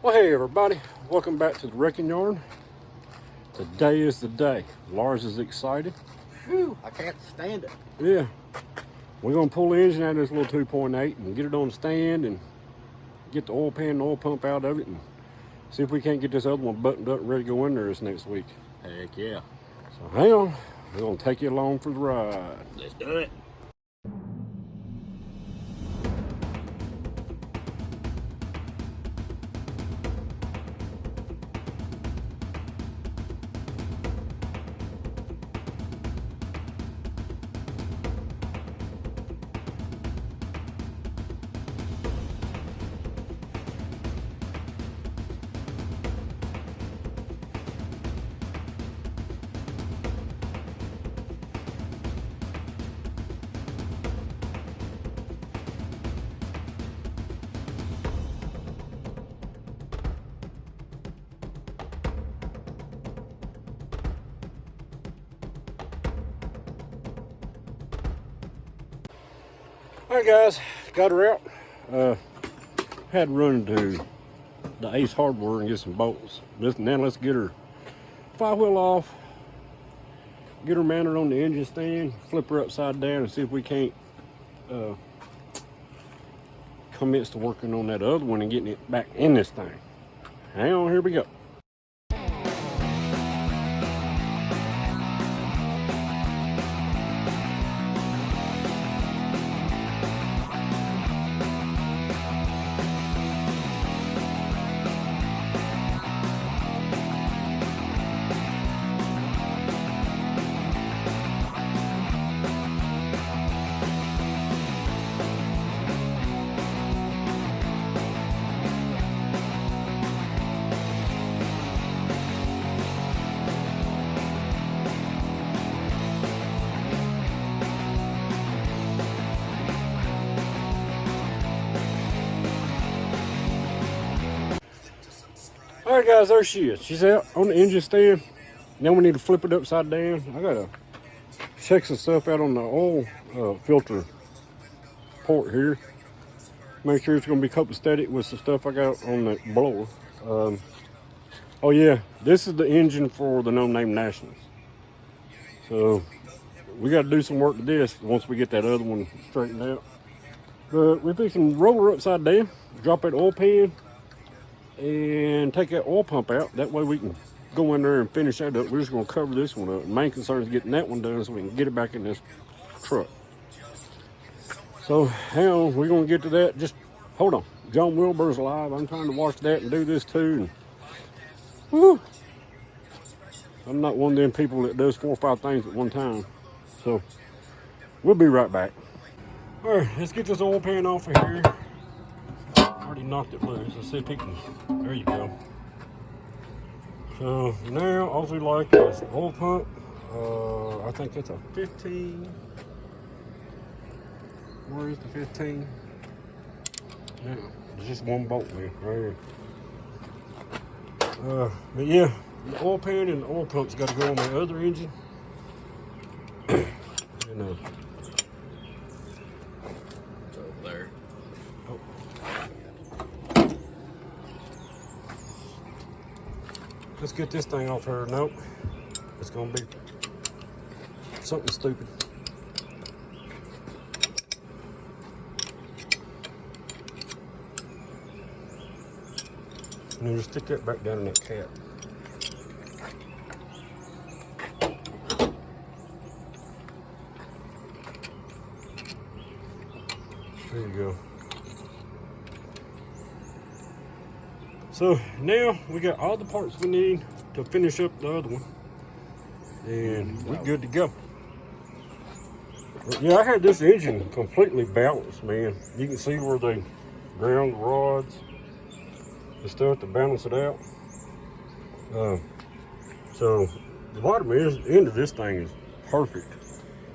Well, hey everybody, welcome back to the wrecking yard. Today is the day. Lars is excited. Phew, I can't stand it. Yeah, we're gonna pull the engine out of this little 2.8 and get it on the stand and get the oil pan and oil pump out of it and see if we can't get this other one buttoned up and ready to go in there this next week. Heck yeah. So hang on, we're gonna take you along for the ride. Let's do it. All right, guys, got her out. Had to run to the Ace Hardware and get some bolts. Now let's get her flywheel off, get her mounted on the engine stand, flip her upside down, and see if we can't commence to working on that other one and getting it back in this thing. Hang on, here we go. All right, guys, there she is. She's out on the engine stand. Now we need to flip it upside down. I gotta check some stuff out on the oil filter port here. Make sure it's gonna be copacetic with some stuff I got on the blower. Oh yeah, this is the engine for the No Name Nationals. So we got to do some work to this once we get that other one straightened out. But we can roll her upside down, drop that oil pan, and take that oil pump out. That way we can go in there and finish that up. We're just going to cover this one up. The main concern is getting that one done so we can get it back in this truck. So hang on, we're going to get to that. Just hold on. John Wilbur's live. I'm trying to watch that and do this too. And, whew, I'm not one of them people that does 4 or 5 things at one time. So we'll be right back. All right, let's get this oil pan off of here. Already knocked it loose. Let's see if he can. There you go. So now all we like is oil pump. I think it's a 15. Where is the 15? Yeah, it's just one bolt there, right here. But yeah, the oil pan and the oil pump's got to go on the other engine. And It's over there. let's get this thing off her. Nope. It's gonna be something stupid. And then just stick that back down in that cap. There you go. So now we got all the parts we need to finish up the other one, and we're good to go. But yeah, I had this engine completely balanced, man. You can see where they ground the rods, the stuff to balance it out. So the bottom end of this thing is perfect.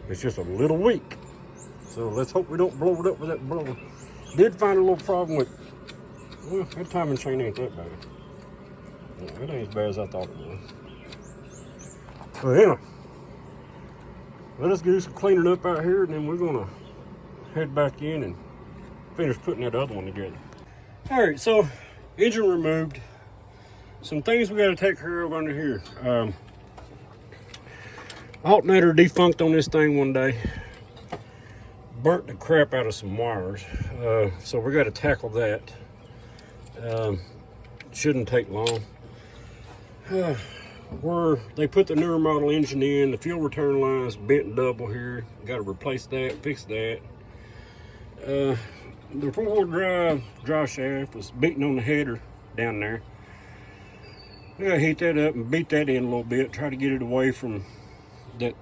It's just a little weak. So let's hope we don't blow it up with that blower. Did find a little problem with, well, that timing chain ain't that bad. It ain't as bad as I thought it was. But anyway, let us do some cleaning up out here, and then we're gonna head back in and finish putting that other one together. All right, so engine removed. Some things we got to take care of under here. Alternator defunct on this thing one day. Burnt the crap out of some wires. So we got to tackle that. Shouldn't take long. Where they put the newer model engine in, the fuel return line's bent double here. Got to replace that, fix that. The four-wheel drive shaft was beating on the header down there. We gotta heat that up and beat that in a little bit. Try to get it away from that.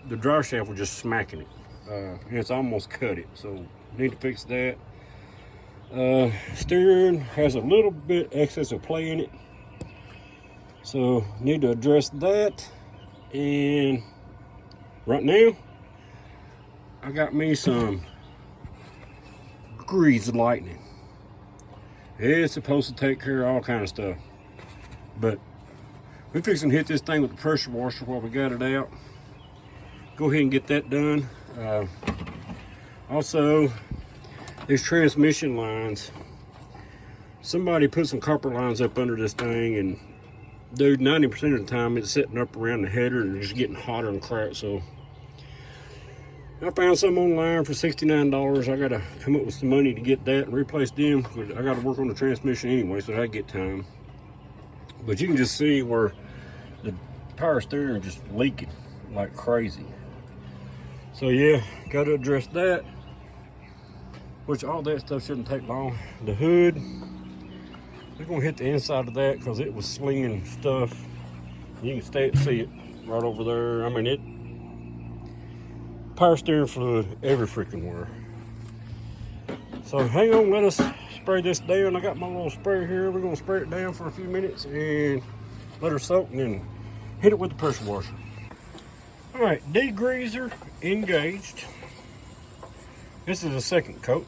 The drive shaft was just smacking it. And it's almost cut it, so need to fix that. Steering has a little bit excess of play in it, so need to address that. And right now I got me some Grease Lightning. It's supposed to take care of all kind of stuff, but we fixing to hit this thing with the pressure washer while we got it out. Go ahead and get that done. Also, these transmission lines, somebody put some copper lines up under this thing, and dude, 90% of the time it's sitting up around the header and just getting hotter and crap. So I found some online for $69. I gotta come up with some money to get that and replace them. I gotta work on the transmission anyway, so I get time. But you can just see where the power steering is just leaking like crazy. So yeah, gotta address that. Which all that stuff shouldn't take long. The hood, we're gonna hit the inside of that because it was slinging stuff. You can see it right over there. I mean, it power steering fluid every freaking where. So hang on, let us spray this down. I got my little sprayer here. We're gonna spray it down for a few minutes and let her soak, and then hit it with the pressure washer. All right, degreaser engaged. This is a second coat.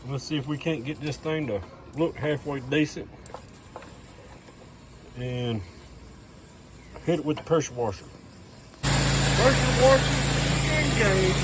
Let's see if we can't get this thing to look halfway decent. And hit it with the pressure washer. Pressure washer engaged.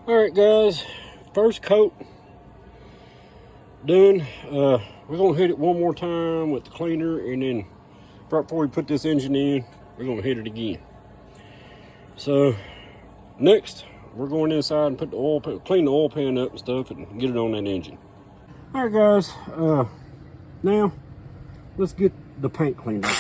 All right, guys, first coat done. We're gonna hit it one more time with the cleaner, and then right before we put this engine in, we're gonna hit it again. So next, we're going inside and put the oil, clean the oil pan up and stuff, and get it on that engine. All right, guys. Now let's get the paint cleaned up.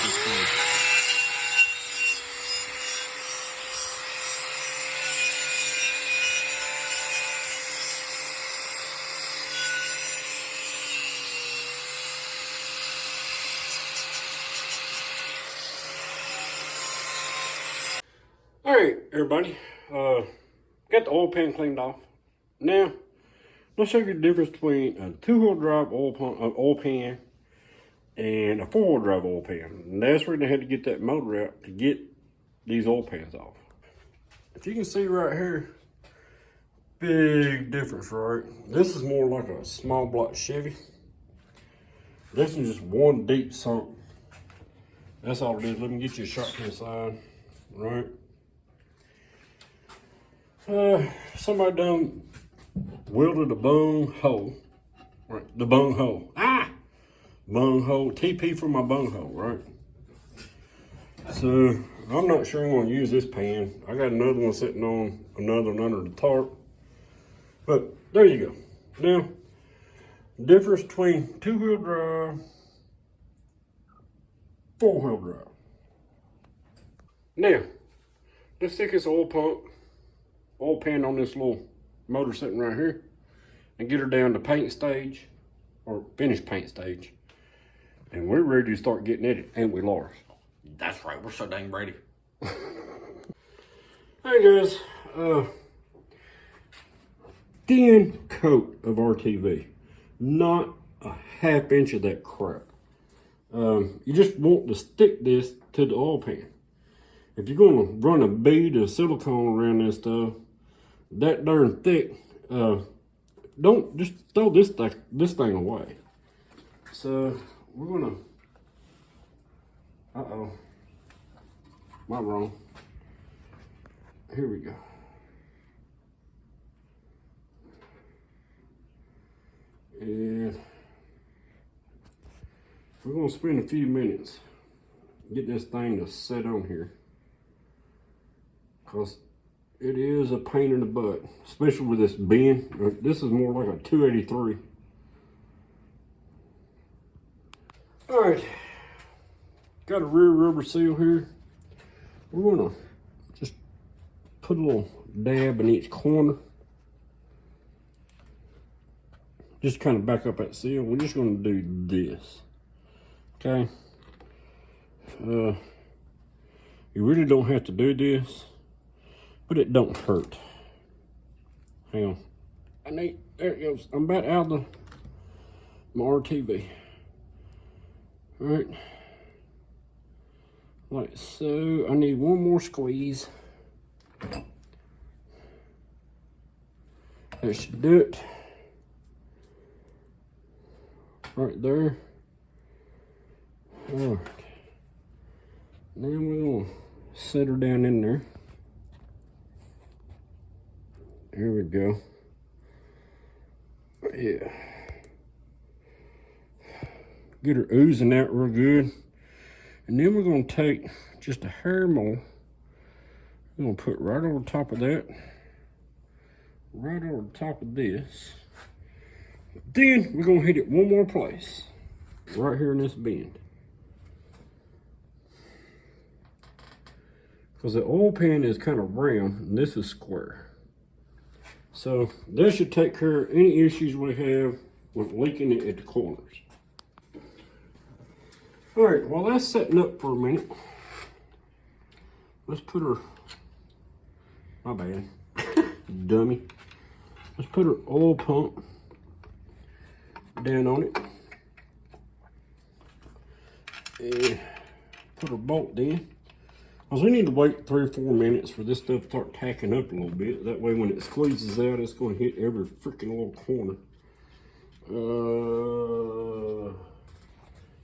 All right, everybody, got the oil pan cleaned off. Now, let's show you the difference between a two-wheel drive oil pan and a four-wheel drive oil pan. And that's where they had to get that motor out to get these oil pans off. If you can see right here, big difference, right? This is more like a small block Chevy. This is just one deep sump. That's all it is. Let me get you a shot from the side, right? Somebody done welded a bung hole, right? The bung hole, bung hole, TP for my bung hole, right? So I'm not sure I'm gonna use this pan. I got another one sitting on another one under the tarp, but there you go. Now, difference between two-wheel drive, four-wheel drive. Now, let's stick this oil pan on this little motor sitting right here and get her down to paint stage or finished paint stage, and we're ready to start getting at it, ain't we, Lars? That's right, we're so dang ready. Hey guys, thin coat of RTV, not a half inch of that crap. You just want to stick this to the oil pan, if you're gonna run a bead of silicone around this stuff, that darn thick, don't just throw this thing away. So we're gonna, am I wrong? Here we go. And we're gonna spend a few minutes get this thing to set on here, because it is a pain in the butt, especially with this bend. This is more like a 283. All right, got a rear rubber seal here. We're gonna just put a little dab in each corner. Just kind of back up that seal. We're just gonna do this, okay? You really don't have to do this, but it don't hurt. Hang on. There it goes. I'm about out of my RTV. All right. Like so. I need one more squeeze. That should do it. Right there. All right. Now we're gonna set her down in there. There we go. Yeah. Get her oozing out real good. And then we're gonna take just a hair more. We're gonna put right over the top of that. Right over the top of this. Then we're gonna hit it one more place. Right here in this bend. Because the oil pan is kind of round and this is square. So that should take care of any issues we have with leaking it at the corners. All right, while that's setting up for a minute, let's put her, my bad, dummy. Let's put her oil pump down on it. And put her bolt in. Because we need to wait 3 or 4 minutes for this stuff to start tacking up a little bit. That way when it squeezes out, it's going to hit every freaking little corner.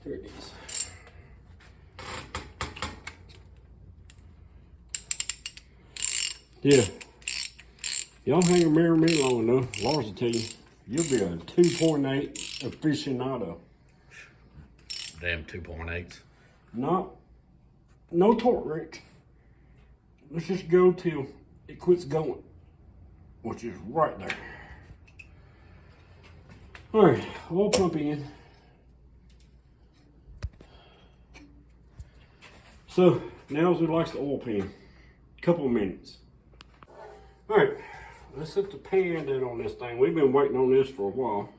Here it is. Yeah. Y'all hang around me long enough, Lars will tell you, you'll be a 2.8 aficionado. Damn 2.8s. No torque wrench. Let's just go till it quits going, which is right there. All right, oil pump in. So now we likes the oil pan. Couple of minutes. All right, let's set the pan down on this thing. We've been waiting on this for a while.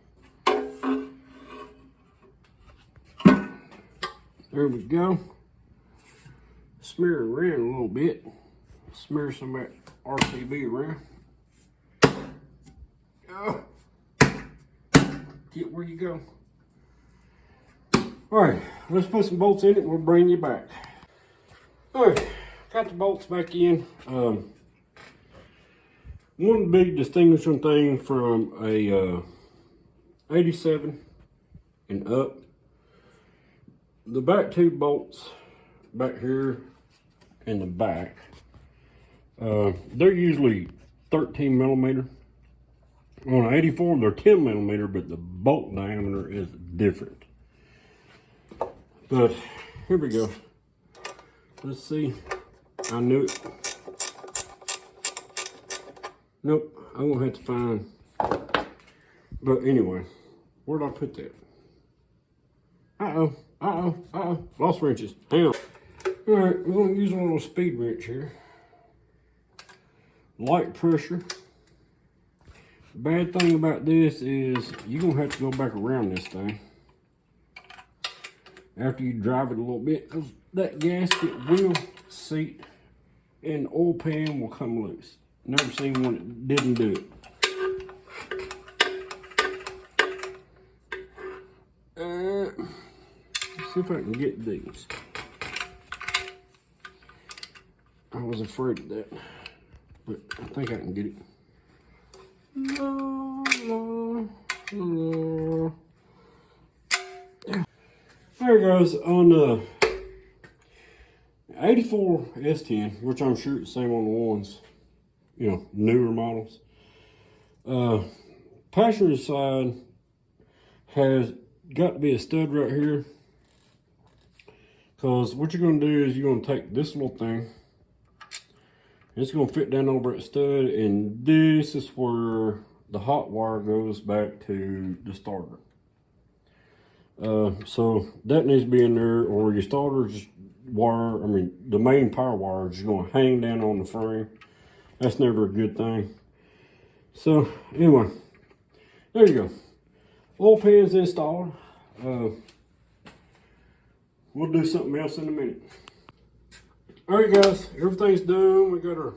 There we go. Smear it around a little bit. Smear some of that RCB around. Get where you go. All right, let's put some bolts in it and we'll bring you back. All right, got the bolts back in. One big distinguishing thing from a 87 and up, the back 2 bolts back here in the back, they're usually 13 millimeter. On an 84, they're 10 millimeter, but the bolt diameter is different. But here we go. Let's see. I knew it. Nope, I'm gonna have to find. But anyway, where'd I put that? Lost wrenches. Hang on. All right, we're gonna use a little speed wrench here. Light pressure. Bad thing about this is you're gonna have to go back around this thing after you drive it a little bit, because that gasket will seat and the oil pan will come loose. Never seen one that didn't do it. Let's see if I can get these. I was afraid of that, but I think I can get it. La, la, la. There it goes on the 84 S10, which I'm sure it's the same on the ones, you know, newer models. Passenger side has got to be a stud right here, because what you're going to do is you're going to take this little thing, it's going to fit down over at stud, and this is where the hot wire goes back to the starter. So that needs to be in there, or your starter's wire, I mean the main power wire is going to hang down on the frame. That's never a good thing. So anyway, there you go. Oil pan's installed. We'll do something else in a minute. Alright guys, everything's done. We got our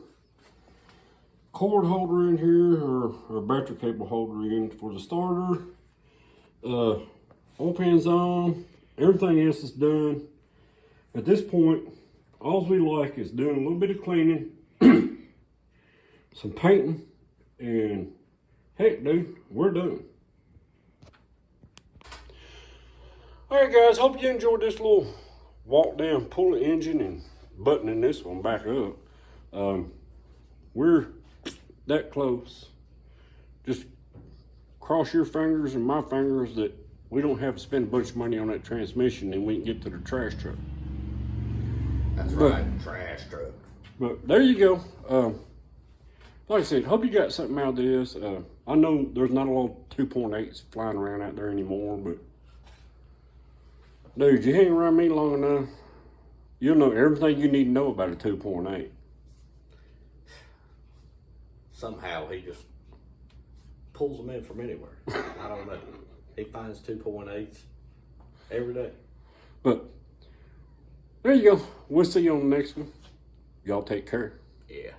cord holder in here, or our battery cable holder in for the starter. Oil pan's on. Everything else is done. At this point, all we like is doing a little bit of cleaning, some painting, and heck dude, we're done. Alright guys, hope you enjoyed this little walk down, pull the engine and buttoning this one back up. We're that close. Just cross your fingers and my fingers that we don't have to spend a bunch of money on that transmission and we can get to the trash truck. That's right, trash truck. But there you go. Like I said, hope you got something out of this. I know there's not a lot of 2.8s flying around out there anymore, but dude, you hang around me long enough, you'll know everything you need to know about a 2.8. Somehow he just pulls them in from anywhere. I don't know. He finds 2.8s every day. But there you go. We'll see you on the next one. Y'all take care. Yeah.